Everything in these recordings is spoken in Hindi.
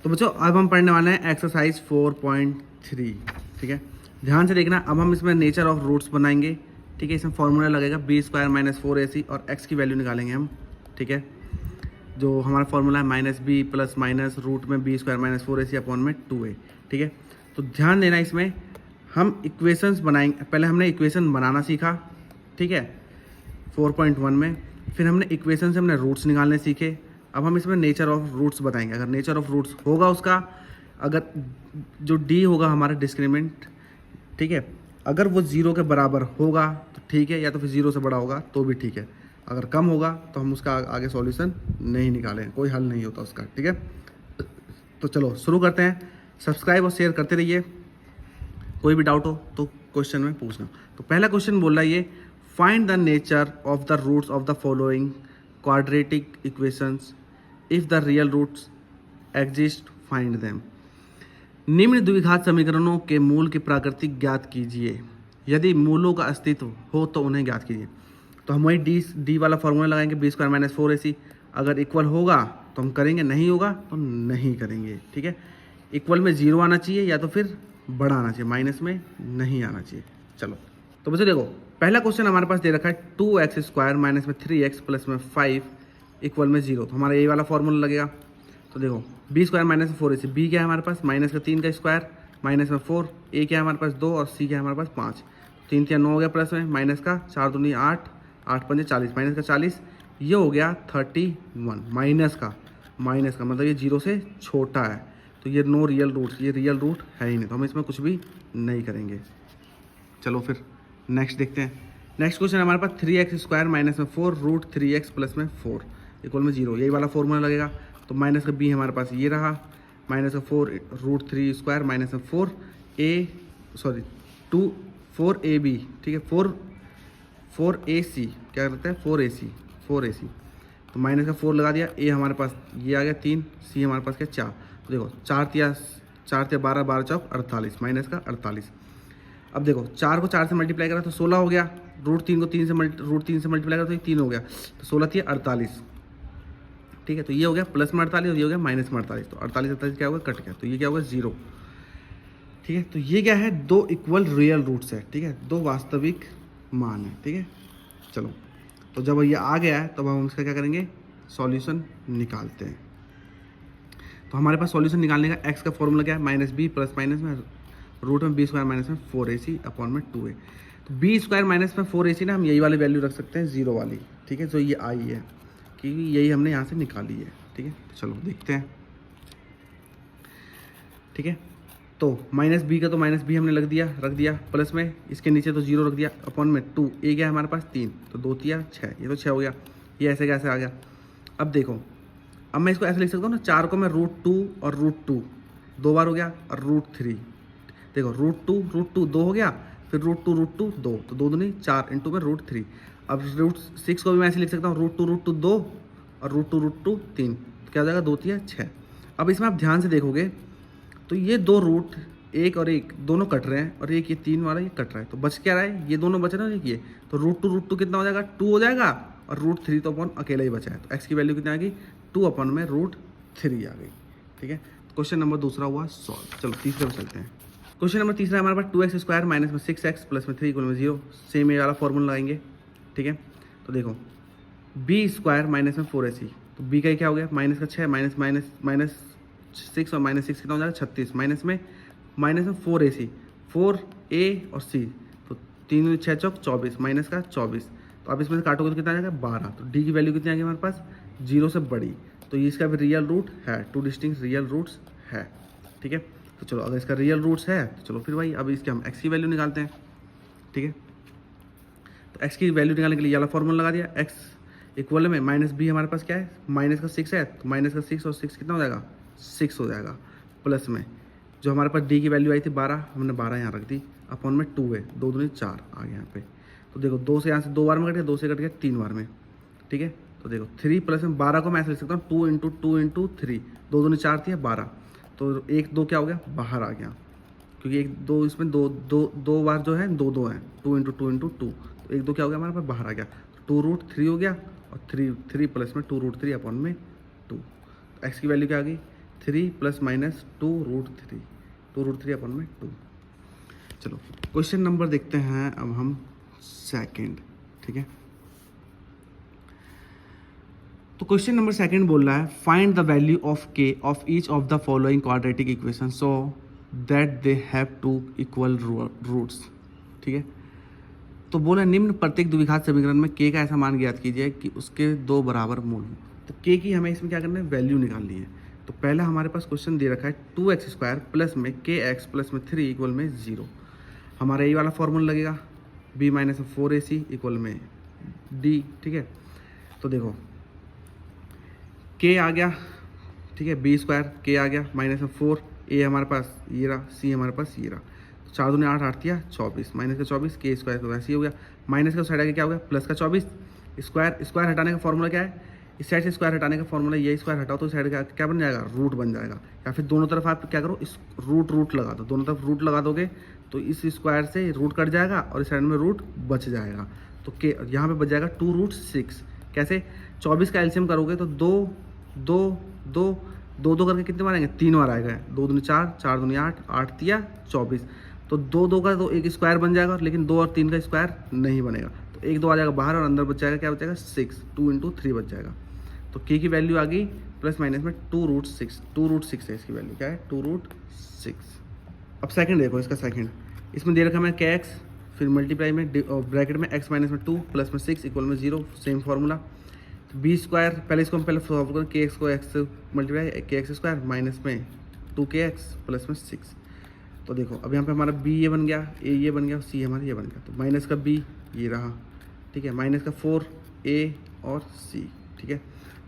तो बच्चों अब हम पढ़ने वाले हैं एक्सरसाइज 4.3। ठीक है, ध्यान से देखना। अब हम इसमें नेचर ऑफ रूट्स बनाएंगे। ठीक है, इसमें फॉर्मूला लगेगा बी स्क्वायर माइनस 4ac और x की वैल्यू निकालेंगे हम। ठीक है, जो हमारा फॉर्मूला है minus B plus minus root में B square minus 4ac upon में 2a। ठीक है, तो ध्यान देना, इसमें हम इक्वेशंस बनाएंगे। पहले हमने इक्वेशन बनाना सीखा, ठीक है, 4.1 में। फिर हमने इक्वेशन से हमने रूट्स निकालने सीखे। अब हम इसमें नेचर ऑफ रूट्स बताएंगे। अगर नेचर ऑफ रूट्स होगा उसका, अगर जो डी होगा हमारा डिस्क्रिमिनेंट, ठीक है, अगर वो 0 के बराबर होगा तो ठीक है, या तो फिर 0 से बड़ा होगा तो भी ठीक है। अगर कम होगा तो हम उसका आगे सॉल्यूशन नहीं निकालें, कोई हल नहीं होता उसका। ठीक है, तो चलो शुरू करते हैं। सब्सक्राइब और शेयर करते रहिए। कोई भी डाउट हो तो क्वेश्चन में पूछना। तो पहला क्वेश्चन बोल रहा है ये, find the nature of the roots of the following quadratic equations, if the real roots exist find them. निम्न द्विघात समीकरणों के मूल की प्रकृति ज्ञात कीजिए। यदि मूलों का अस्तित्व हो तो उन्हें ज्ञात कीजिए। तो हम वही डी वाला फॉर्मूला लगाएंगे, बी स्क्वायर माइनस 4ac। अगर इक्वल होगा तो हम करेंगे, नहीं होगा तो नहीं करेंगे। ठीक है, इक्वल में 0 आना चाहिए या तो फिर बड़ा आना चाहिए, माइनस में नहीं आना चाहिए। चलो तो बच्चों देखो, पहला क्वेश्चन हमारे पास दे रखा है 2x स्क्वायर माइनस में 3x प्लस में 5 इक्वल में 0। तो हमारा ये वाला फॉर्मूला लगेगा। तो देखो, बी स्क्वायर माइनस में 4ac, बी क्या है हमारे पास माइनस का 3 का स्क्वायर माइनस में 4, ए क्या है हमारे पास 2 और सी क्या है हमारे पास 5। 3 3 9 हो गया, प्लस में माइनस का 4 दूनी 8, 8 5 40, माइनस का 40, ये हो गया 31। माइनस का मतलब ये 0 से छोटा है, तो ये नो रियल रूट्स, ये रियल रूट है ही नहीं, तो हम इसमें कुछ भी नहीं करेंगे। चलो फिर नेक्स्ट देखते हैं। नेक्स्ट क्वेश्चन हमारे पास 3x स्क्वायर माइनस में 4 रूट 3x प्लस में 4 इक्वल में 0, यही वाला फॉर्मूला लगेगा। तो माइनस का बी हमारे पास ये रहा, माइनस का 4 रूट 3 स्क्वायर माइनस में 4ab, ठीक है, 4ac क्या करते हैं 4ac। तो माइनस का 4 लगा दिया, ए हमारे पास ये आ गया 3, सी हमारे पास क्या 4। तो देखो 4 तिया 12, 12 चौक 48, माइनस का 48। अब देखो 4 को 4 से मल्टीप्लाई करा तो 16 हो गया, रूट 3 को 3 से मल्टीप्लाई करा तो ये 3 हो गया, तो 16 तिया 48। ठीक है, तो ये हो गया प्लस में 48 और ये हो गया माइनस में 48। तो 48 क्या होगा, कट गया, तो ये क्या होगा 0। ठीक है, तो ये क्या है, 2 इक्वल रियल रूट्स है। ठीक है, 2 वास्तविक मान है। ठीक है, चलो तो जब ये आ गया है तब हम इसका क्या करेंगे, सॉल्यूशन निकालते हैं। तो हमारे पास सॉल्यूशन निकालने का एक्स का फॉर्मूला क्या है, माइनस बी प्लस माइनस में रूट में बी स्क्वायर माइनस में 4ac अपॉन में 2a। तो बी स्क्वायर माइनस में 4ac ना हम यही वाली वैल्यू रख सकते हैं, 0 वाली। ठीक है, जो ये आई है क्योंकि यही हमने यहाँ से निकाली है। ठीक है, चलो देखते हैं। ठीक है, तो माइनस बी का तो माइनस बी हमने रख दिया प्लस में, इसके नीचे तो 0 रख दिया अपॉन में 2, ए गया हमारे पास 3, तो 2 तिया 6, ये तो 6 हो गया। ये ऐसे कैसे आ गया। अब देखो, अब मैं इसको ऐसे लिख सकता हूँ ना, 4 को मैं रूट 2 और रूट 2 2 बार हो गया और रूट 3। देखो रूट टू 2 हो गया, फिर रूट टू 2, तो 2 दूनी 4 इंटू में रूट 3। अब रूट 6 को भी मैं ऐसे लिख सकता हूँ, रूट टू 2 और रूट टू 3, तो क्या हो जाएगा 2 तिया 6। अब इसमें आप ध्यान से देखोगे तो ये 2 रूट, एक और एक दोनों कट रहे हैं, और एक ये 3 वाला ये कट रहा है, तो बच क्या रहा है, ये दोनों बच रहे हैं। ये तो रूट टू कितना हो जाएगा, 2 हो जाएगा, और रूट 3 तो अपॉन अकेला ही बचा है, तो एक्स की वैल्यू कितनी आ गई, 2 अपॉन में रूट 3 आ गई। ठीक है, क्वेश्चन नंबर दूसरा हुआ सॉल्व। चलो तीसरे पे चलते हैं। क्वेश्चन नंबर तीसरा हमारे पास 2x स्क्वायर माइनस में 6x प्लस में 3 इक्वल में 0, सेम ये वाला फॉर्मूला लगाएंगे। ठीक है, तो देखो बी स्क्वायर माइनस में 4ac, तो बी का क्या हो गया, माइनस का 6 माइनस 6 और माइनस 6 कितना हो जाएगा 36, माइनस में 4ac, 4a और c, तो 3 6 चौक 24, माइनस का 24। तो अब इसमें से काटोगे तो कितना आ जाएगा 12। तो डी की वैल्यू कितनी आ गई हमारे पास, 0 से बड़ी, तो ये इसका भी रियल रूट है, 2 डिस्टिंक्ट रियल रूट्स है। ठीक है, तो चलो अगर इसका रियल रूट्स है तो चलो फिर भाई अब इसके हम एक्स की वैल्यू निकालते हैं। ठीक है, तो एक्स की वैल्यू निकालने के लिए ये वाला फॉर्मूला लगा दिया, एक्स इक्वल में माइनस बी हमारे पास क्या है, माइनस का 6 है, तो माइनस का 6 और 6 कितना हो जाएगा 6 हो जाएगा, प्लस में जो हमारे पास डी की वैल्यू आई थी 12, हमने 12 यहाँ रख दी, अपॉन में 2 है, 2 दूनी 4 आ गया यहाँ पे। तो देखो 2 से यहाँ से 2 बार में कट गया, 2 से कट गया 3 बार में। ठीक है, तो देखो 3 प्लस में 12 को मैं ऐसे लिख सकता हूँ 2 इंटू 3, 2 दूनी 4 थी 12, तो 1 2 क्या हो गया बाहर आ गया, क्योंकि 1 2 इसमें दो बार जो है 2 2 हैं, 2 इंटू 2, तो 1 2 क्या हो गया हमारे पास बाहर आ गया, 2 रूट 3 हो गया, और 3 प्लस में 2 रूट 3 अपॉन में 2। एक्स की वैल्यू क्या आ गई 3 प्लस माइनस 2√3, 2√3 अपन में 2। चलो क्वेश्चन नंबर देखते हैं अब हम सेकंड, ठीक है। तो क्वेश्चन नंबर सेकंड बोल रहा है find the value of k of each of the following quadratic equation so that they have two equal roots, ठीक है। तो बोला निम्न प्रत्येक द्विघात समीकरण में के का ऐसा मान ज्ञात कीजिए कि उसके 2 बराबर मूल हों। तो के की हमें इसमें क्या करना है, वैल्यू निकालनी है। तो पहला हमारे पास क्वेश्चन दे रखा है 2x² प्लस में kx प्लस में 3 इक्वल में 0। हमारा ये वाला फॉर्मूला लगेगा b माइनस 4ac इक्वल में d, ठीक है। तो देखो k आ गया, ठीक है, b² k आ गया माइनस में 4, a हमारे पास ये रहा, c हमारे पास ये रहा। तो 4 दूनी 8, 8 दिया 24, माइनस का 24, k² तो वैसे ही हो गया। माइनस का साइड आगे क्या हो गया, प्लस का 24। स्क्वायर हटाने का फॉर्मूला क्या है, इस साइड से स्क्वायर हटाने का फॉर्मूला ये स्क्वायर हटाओ तो साइड का क्या बन जाएगा, रूट बन जाएगा। या फिर दोनों तरफ आप क्या करो, इस रूट लगा दो, दोनों तरफ रूट लगा दोगे तो इस स्क्वायर से रूट कट जाएगा और इस साइड में रूट बच जाएगा। तो के यहाँ पे बच जाएगा 2√6। कैसे, 24 का एलसीएम करोगे तो 2 करके कितने बार आएंगे, 3 बार आएगा। 2 दूनी 4, 4 दूनी 8, 8 दिया 24। तो 2 का तो एक स्क्वायर बन जाएगा, लेकिन 2 और 3 का स्क्वायर नहीं बनेगा। तो 1 2 आ जाएगा बाहर और अंदर बच जाएगा, क्या बचेगा 6, 2 × 3 बच जाएगा। तो के की वैल्यू आ गई प्लस माइनस में 2√6, 2√6 है इसकी वैल्यू, क्या है 2√6। अब सेकंड देखो, इसका सेकंड इसमें दे रखा है k x, फिर मल्टीप्लाई में ब्रैकेट में x माइनस में 2 प्लस में 6 इक्वल में 0, सेम फार्मूला। तो b², पहले इसको हम पहले सॉल्व करें, के एक्स को x मल्टीप्लाई kx² माइनस में 2kx प्लस में 6। तो देखो अब यहाँ पे हमारा b ये बन गया, a ये बन गया, c हमारा ये बन गया। तो माइनस का b ये रहा, ठीक है, माइनस का 4a और c, ठीक है।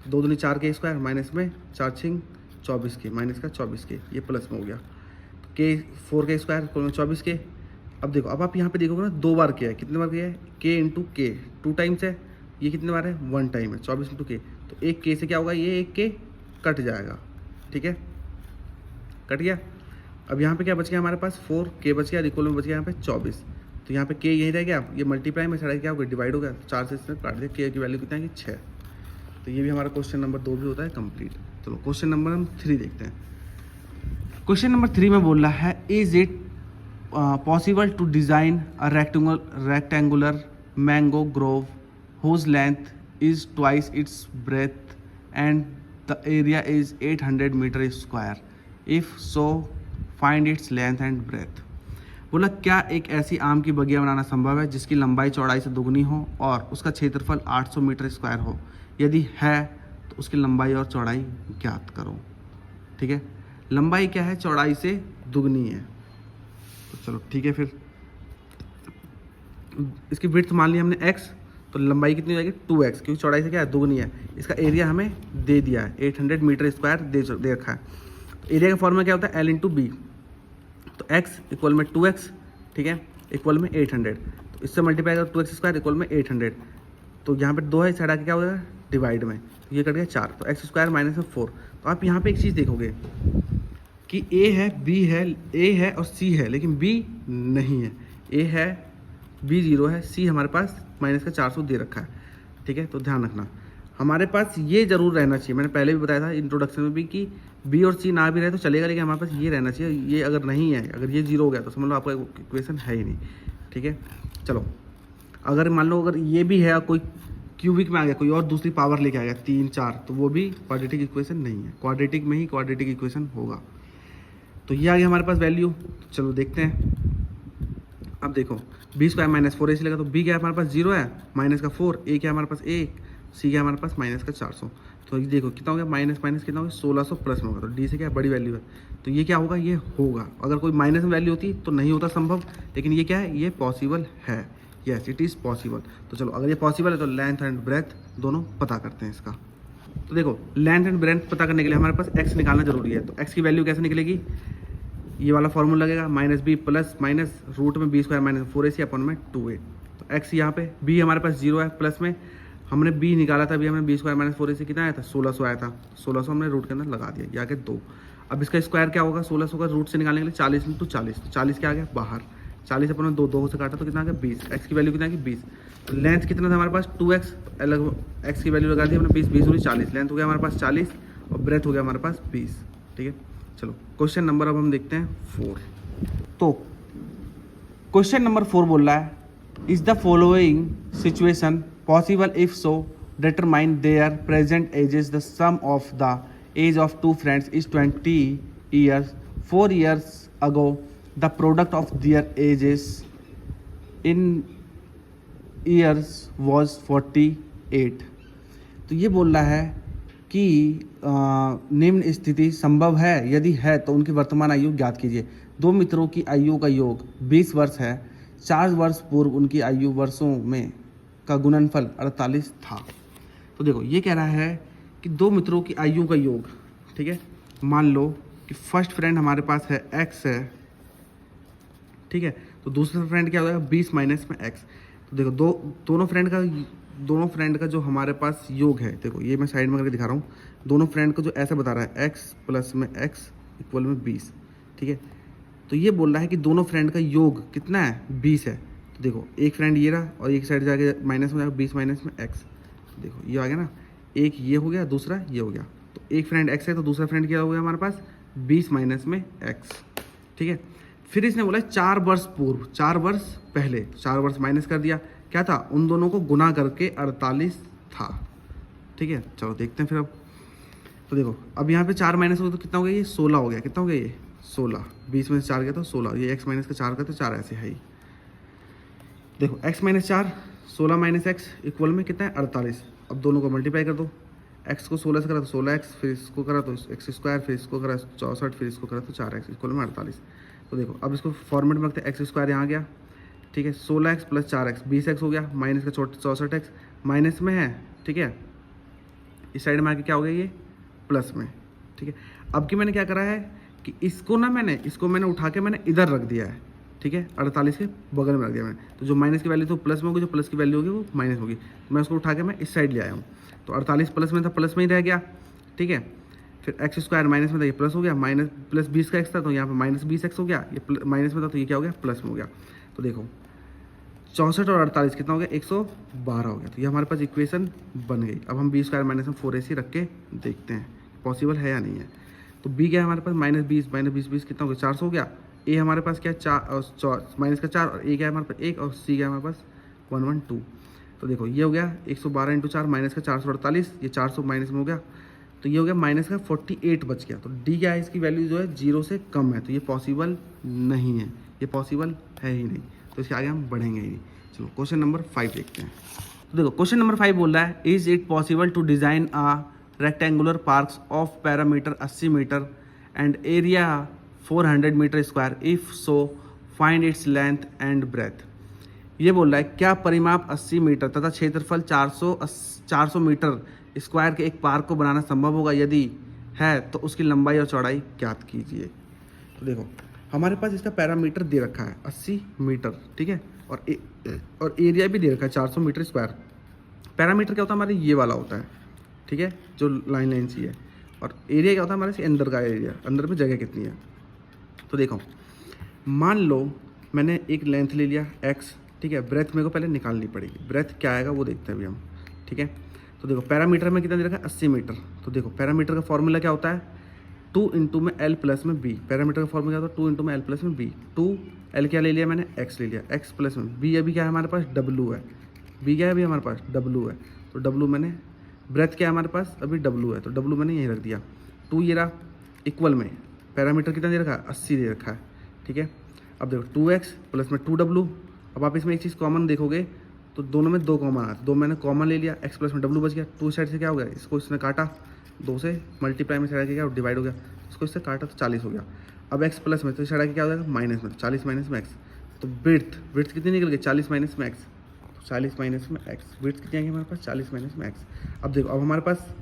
2 दूनी 4 के स्क्वायर माइनस में 4 छिंग 24 के, माइनस का 24 के, ये प्लस में हो गया। तो के 4 के स्क्वायर इक्वल में 24 के। अब देखो, अब आप यहाँ पे देखोगे ना 2 बार किया है, कितने बार किया है, k × k 2 टाइम्स है, ये कितने बार है 1 टाइम है, 24 × k। तो एक k से क्या होगा, ये एक k कट जाएगा, ठीक है, कट गया। अब यहाँ पे क्या बच गया हमारे पास 4k बच गया, इक्वल में बच गया यहाँ पे 24। तो यहाँ पे k यही रह गया, ये मल्टीप्लाई में साढ़े क्या हो गया, डिवाइड हो गया, 4 से इसने काट दिया, k की वैल्यू कितना है कि 6। तो ये भी हमारा क्वेश्चन नंबर 2 भी होता है कंप्लीट। चलो क्वेश्चन नंबर हम 3 देखते हैं। क्वेश्चन नंबर 3 में बोल रहा है is it possible to design a rectangular mango grove whose length is twice its breadth and the area is 800 meter square. If so, find its length and breadth. बोला क्या एक ऐसी आम की बगिया बनाना संभव है जिसकी लंबाई चौड़ाई से दुगनी हो और उसका क्षेत्रफल 800 मीटर स्क्वायर हो? यदि है तो उसकी लंबाई और चौड़ाई ज्ञात करो, ठीक है। लंबाई क्या है, चौड़ाई से दुगनी है। तो चलो ठीक है, फिर इसकी विड्थ मान ली हमने x, तो लंबाई कितनी हो जाएगी 2x, क्योंकि चौड़ाई से क्या है दुगनी है। इसका एरिया हमें दे दिया है 800 मीटर स्क्वायर दे रखा है। तो एरिया का फॉर्मूला क्या होता है L × B। तो x इक्वल में 2x, ठीक है, इक्वल में 800। तो इससे मल्टीप्लाई करो 2x² इक्वल में 800। तो यहाँ पे 2 है, साइड आके क्या हो जाएगा डिवाइड में, तो ये कट गया 4। तो x² माइनस में 4। तो आप यहाँ पे एक चीज़ देखोगे कि a है, b है, a है और c है, लेकिन b नहीं है। a है, b 0 है, c हमारे पास माइनस का 400 दे रखा है, ठीक है। तो ध्यान रखना हमारे पास ये जरूर रहना चाहिए, मैंने पहले भी बताया था इंट्रोडक्शन में भी कि b और c ना भी रहे तो चलेगा, लेकिन हमारे पास ये रहना चाहिए। ये अगर नहीं है, अगर ये 0 हो गया तो समझ लो आपका इक्वेशन है ही नहीं, ठीक है। चलो अगर मान लो अगर ये भी है, कोई क्यूबिक में आ गया, कोई और दूसरी पावर लेके आ गया 3 4, तो वो भी क्वाड्रेटिक इक्वेशन नहीं है, क्वाड्रेटिक में ही क्वाड्रेटिक इक्वेशन होगा। तो ये आ गया हमारे पास वैल्यू। चलो देखते हैं। अब देखो b² माइनस 4ac लगा, तो b क्या है हमारे पास 0 है, माइनस का 4, a क्या है हमारे पास 1, c क्या है हमारे पास माइनस का 400। तो ये देखो कितना हो गया, माइनस माइनस कितना हो गया 1600 प्लस में होगा। तो d से क्या बड़ी वैल्यू है, तो ये क्या होगा, ये होगा। अगर कोई माइनस में वैल्यू होती तो नहीं होता संभव, लेकिन ये क्या है, ये पॉसिबल है, यस इट इज़ पॉसिबल। तो चलो अगर ये पॉसिबल है तो लेंथ एंड ब्रेथ दोनों पता करते हैं इसका। तो देखो लेंथ एंड ब्रेथ पता करने के लिए हमारे पास x निकालना जरूरी है। तो x की वैल्यू कैसे निकलेगी, ये वाला फॉर्मूला लगेगा -b प्लस माइनस रूट में b² माइनस 4ac अपन में 2a। तो x यहाँ पे b हमारे पास 0 है, प्लस में हमने b निकाला था, अभी हमने b² माइनस 4ac कितना आया था 1600 आया था। 1600 हमने रूट के अंदर लगा दिया, ये आगे 2। अब इसका स्क्वायर क्या होगा, 1600 का रूट से निकालने के लिए 40 × 40, तो 40 क्या आ गया बाहर, 40 अपन ने 2 से काटा तो कितना आ गया 20। x की वैल्यू कितना है 20। तो लेंथ कितना था हमारे पास 2x, अलग x की वैल्यू लगा दी हमने 20, 20 × 40, लेंथ हो गया हमारे पास 40 और ब्रेथ हो गया हमारे पास 20, ठीक है। चलो क्वेश्चन नंबर अब हम देखते हैं 4। तो क्वेश्चन नंबर 4 बोल रहा है, is the following situation possible, if so determine their present ages, the sum of the age of two friends is 20 years, 4 years ago the product of their ages in years was 48। तो ये बोल रहा है कि निम्न स्थिति संभव है, यदि है तो उनकी वर्तमान आयु ज्ञात कीजिए। दो मित्रों की आयु का योग 20 वर्ष है, 4 वर्ष पूर्व उनकी आयु वर्षों में का गुणनफल 48 था। तो देखो ये कह रहा है कि दो मित्रों की आयु का योग, ठीक है। मान लो कि फर्स्ट फ्रेंड हमारे पास है x है, ठीक है। तो दूसरा फ्रेंड क्या हो जाएगा 20 माइनस में x। तो देखो दोनों फ्रेंड का जो हमारे पास योग है, देखो ये मैं साइड में करके दिखा रहा हूँ। दोनों फ्रेंड को जो ऐसा बता रहा है x प्लस में x इक्वल में 20, ठीक है। तो ये बोल रहा है कि दोनों फ्रेंड का योग कितना है 20 है। तो देखो एक फ्रेंड ये रहा और एक साइड जाके माइनस में जाएगा 20 माइनस में x। तो देखो ये आ गया ना, एक ये हो गया, दूसरा ये हो गया। तो एक फ्रेंड x है तो दूसरा फ्रेंड क्या हो गया हमारे पास 20 माइनस में x, ठीक है। फिर इसने बोला 4 वर्ष पूर्व, 4 वर्ष पहले, 4 वर्ष माइनस कर दिया, क्या था उन दोनों को गुना करके 48 था, ठीक है। चलो देखते हैं फिर अब। तो देखो अब यहाँ पे 4 माइनस हो गया तो कितना हो गया ये 16 हो गया। कितना हो गया ये 16, 20 में से 4 गया तो 16, ये x माइनस का 4 का तो 4 ऐसे है ही। देखो x minus 4, 16 minus x equal में कितना है 48। अब दोनों को मल्टीप्लाई कर दो, x को 16 से करा तो 16x, फिर इसको करा तो x स्क्वायर, फिर इसको करा 64, फिर इसको करा तो 4x इक्वल में 48। तो देखो अब इसको फॉर्मेट में रखते हैं, एक्स स्क्वायर यहाँ आ गया, ठीक है। 16x प्लस 4x 20x हो गया, माइनस का 64x माइनस में है, ठीक है। इस साइड में आके क्या हो गया ये प्लस में, ठीक है। अब की मैंने क्या करा है कि इसको मैंने उठा के मैंने इधर रख दिया है, ठीक है। 48 के बगल में रख दिया मैंने। तो जो माइनस की वैल्यू तो प्लस में होगी, जो प्लस की वैल्यू होगी वो माइनस होगी। मैं उसको उठा के मैं इस साइड ले आया हूँ। तो 48 प्लस में था, प्लस में ही रह गया, ठीक है। फिर एक्स स्क्वायर माइनस में था, ये प्लस हो गया, माइनस प्लस 20 का एक्स था तो यहाँ पर माइनस 20x हो गया, ये माइनस में था तो ये क्या हो गया प्लस में हो गया। तो देखो 64 और 48 कितना हो गया 112 हो गया। तो ये हमारे पास इक्वेशन बन गई। अब हम b स्क्वायर माइनस में 4ac रख के देखते हैं पॉसिबल है या नहीं है। तो b क्या है हमारे पास -20 माइनस 20 कितना हो गया 400 हो गया। a हमारे पास क्या है 4 माइनस का 4 और a क्या है हमारे पास 1 और c क्या है हमारे पास 112। तो देखो ये हो गया 112 इंटू 4 माइनस का 448, ये 400 माइनस में हो गया तो ये हो गया माइनस का 48 बच गया। तो d क्या है इसकी वैल्यू जो है 0 से कम है, तो ये पॉसिबल नहीं है, ये पॉसिबल है ही नहीं। तो इसके आगे हम बढ़ेंगे ही नहीं। चलो क्वेश्चन नंबर 5 देखते हैं। तो देखो क्वेश्चन नंबर 5 बोल रहा है, is it possible to design a rectangular parks of parameter 80 metre and area 400 metre square, if so find its length and breadth. ये बोल रहा है क्या परिमाप 80 मीटर तथा क्षेत्रफल 400 मीटर स्क्वायर के एक पार्क को बनाना संभव होगा, यदि है तो उसकी लंबाई और चौड़ाई ज्ञात कीजिए। तो देखो हमारे पास इसका पैरामीटर दे रखा है 80 मीटर, ठीक है, और एरिया भी दे रखा है 400 मीटर स्क्वायर। पैरामीटर क्या होता है हमारे ये वाला होता है, ठीक है, जो लाइन सी है, और एरिया क्या होता है हमारे से अंदर का एरिया, अंदर में जगह कितनी है। तो देखो मान लो मैंने एक लेंथ ले लिया x, ठीक है, ब्रेथ मेरे को पहले निकालनी पड़ेगी, ब्रेथ क्या आएगा वो देखते हैं अभी हम, ठीक है। तो देखो पैरामीटर में कितना दे रखा है 80 मीटर। तो देखो पैरामीटर का फॉर्मूला क्या होता है 2 इंटू में l प्लस में b। पैरामीटर का फॉर्मूला क्या होता है 2 इंटू में l प्लस में b। 2l क्या ले लिया मैंने x ले लिया, x प्लस में b अभी क्या है हमारे पास w है, b क्या है अभी हमारे पास w है। तो w मैंने ब्रेथ क्या है हमारे पास अभी w है, तो w मैंने यहीं रख दिया। 2 ये रहा इक्वल में पैरामीटर कितना दे रखा है 80 दे रखा है, ठीक है। अब देखो 2x प्लस में 2w। अब आप इसमें एक चीज़ कॉमन देखोगे तो दोनों में 2 कॉमन आता है, 2 मैंने कॉमन ले लिया, x प्लस में w बच गया। 2 साइड से क्या हो गया इसको इसने काटा, 2 से मल्टीप्लाई में साइड के क्या डिवाइड हो गया, इसको इससे काटा तो 40 हो गया। अब x प्लस में तो साइड के क्या हो जाएगा माइनस में, 40 माइनस में x। तो ब्रेथ कितनी निकल गई 40 माइनस में x, तो 40 माइनस में x ब्रेथ कितनी आएगी हमारे पास 40 माइनस में x। अब देखो अब हमारे पास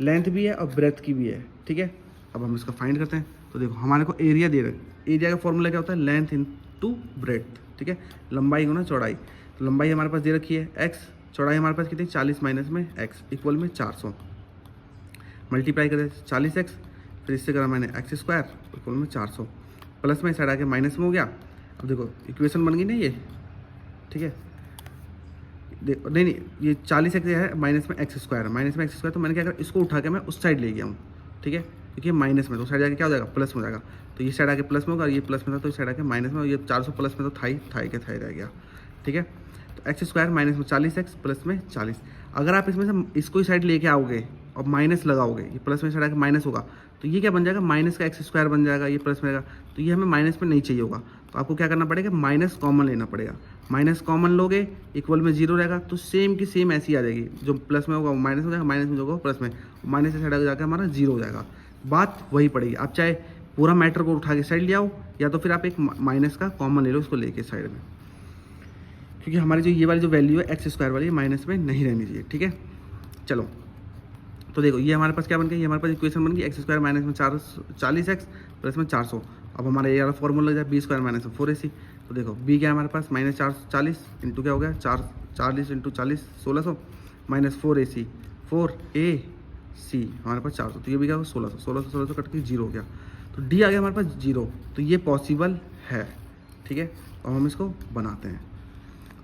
लेंथ भी है और ब्रेथ की भी है, ठीक है। अब हम इसका फाइंड करते हैं। तो देखो हमारे को एरिया दे रहे, एरिया का फॉर्मूला क्या होता है लेंथ इनटू ब्रेथ, ठीक है, लंबाई गुना चौड़ाई। तो लंबाई हमारे पास दे रखी है x, चौड़ाई हमारे पास कितनी 40 माइनस में x इक्वल में 400। मल्टीप्लाई करें 40x, फिर इससे करा मैंने x स्क्वायर इक्वल में 400, प्लस में साइड आके माइनस में हो गया। अब देखो इक्वेशन बन गई ना ये, ठीक है। देखो नहीं ये 40x है माइनस में x स्क्वायर, माइनस में x स्क्वायर, तो मैंने क्या करा इसको उठा के मैं उस साइड ले गया हूँ, ठीक है। क्योंकि माइनस में, तो साइड जाके क्या हो जाएगा, प्लस में हो जाएगा। तो ये साइड आके प्लस में होगा और ये प्लस में था तो इस साइड आके माइनस में, और ये 400 प्लस में तो थाई के थाई रह गया। ठीक है, तो एक्स स्क्वायर माइनस में 40x प्लस में 40। अगर आप इसमें से इसको ही साइड लेके आओगे और माइनस लगाओगे, ये प्लस में साइड आके माइनस होगा, तो ये क्या बन जाएगा, माइनस का एक्स स्क्वायर बन जाएगा, ये प्लस में रहेगा। तो ये हमें माइनस में नहीं चाहिए होगा, तो आपको क्या करना पड़ेगा, माइनस कॉमन लेना पड़ेगा। माइनस कॉमन लोगे, इक्वल में 0 रहेगा, तो सेम की सेम ऐसी आ जाएगी, जो प्लस में होगा वो माइनस हो जाएगा, माइनस में होगा प्लस में, माइनस से साइड आगे जाकर हमारा 0 हो जाएगा। बात वही पड़ेगी। आप चाहे पूरा मैटर को उठा के साइड ले आओ, या तो फिर आप एक माइनस का कॉमन ले लो इसको लेके साइड में, क्योंकि हमारी जो ये वाली जो वैल्यू है एक्स स्क्वायर वाली माइनस में नहीं रहनी चाहिए। ठीक है, चलो तो देखो ये हमारे पास क्या बन गया, ये हमारे पास इक्वेशन बन गई एक्स स्क्वायर माइनस में 40x प्लस में 400। अब हमारा ये वाला फॉर्मूला लग जाए बी स्क्वायर माइनस में 4ac। तो देखो बी क्या है हमारे पास, माइनस 40 इंटू क्या हो गया, 40 इंटू 40 1600 माइनस 4ac 4ac हमारे पास 400, तो ये भी क्या होगा 1600 कट के 0 हो गया। तो डी आ गया हमारे पास 0, तो ये पॉसिबल है। ठीक है, तो हम इसको बनाते हैं।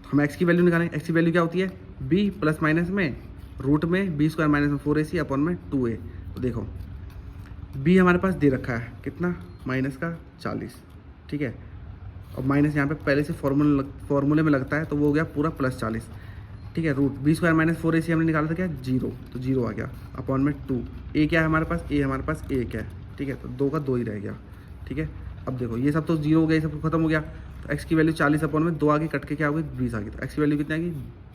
तो हम एक्स की वैल्यू निकालेंगे। एक्स की वैल्यू क्या होती है, बी प्लस माइनस में रूट में बी स्क्वायर माइनस में 4ac अपॉन में 2a। तो देखो बी हमारे पास दे रखा है कितना, माइनस का 40। ठीक है, और माइनस यहाँ पे पहले से फॉर्मूले में लगता है, तो वो हो गया पूरा प्लस 40। ठीक है, root B square minus 4ac हमने निकाला था क्या, 0, तो 0 आ गया अपॉन में 2। ए क्या है हमारे पास, ए हमारे पास 1 है। ठीक है, तो 2 का 2 ही रह गया। ठीक है, अब देखो ये सब तो 0 हो गया, ये सब खत्म हो गया। तो एक्स की वैल्यू 40 अपॉन में 2 आगे कट के क्या हो गई, 20 आ गई। तो एक्स की वैल्यू कितनी आ गई,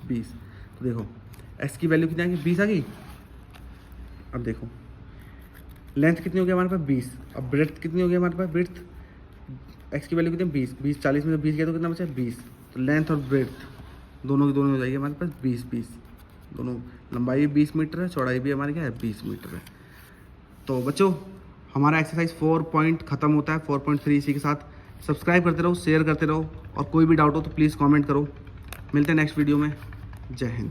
20। तो देखो एक्स की वैल्यू कितनी आ गई, 20 आ गई। अब देखो लेंथ कितनी हो गई हमारे पास, 20। अब ब्रेड्थ कितनी हो गई हमारे पास, ब्रेड्थ एक्स की वैल्यू कितनी, 20 40 में से 20 गया तो कितना बचा, 20। तो लेंथ और ब्रेड्थ दोनों की दोनों हो जाएगी हमारे पास 20 दोनों। लंबाई भी 20 मीटर है, चौड़ाई भी हमारी क्या है 20 मीटर है। तो बच्चों हमारा एक्सरसाइज 4 पॉइंट खत्म होता है, 4.3 इसी के साथ। सब्सक्राइब करते रहो, शेयर करते रहो, और कोई भी डाउट हो तो प्लीज़ कमेंट करो। मिलते हैं नेक्स्ट वीडियो में। जय हिंद।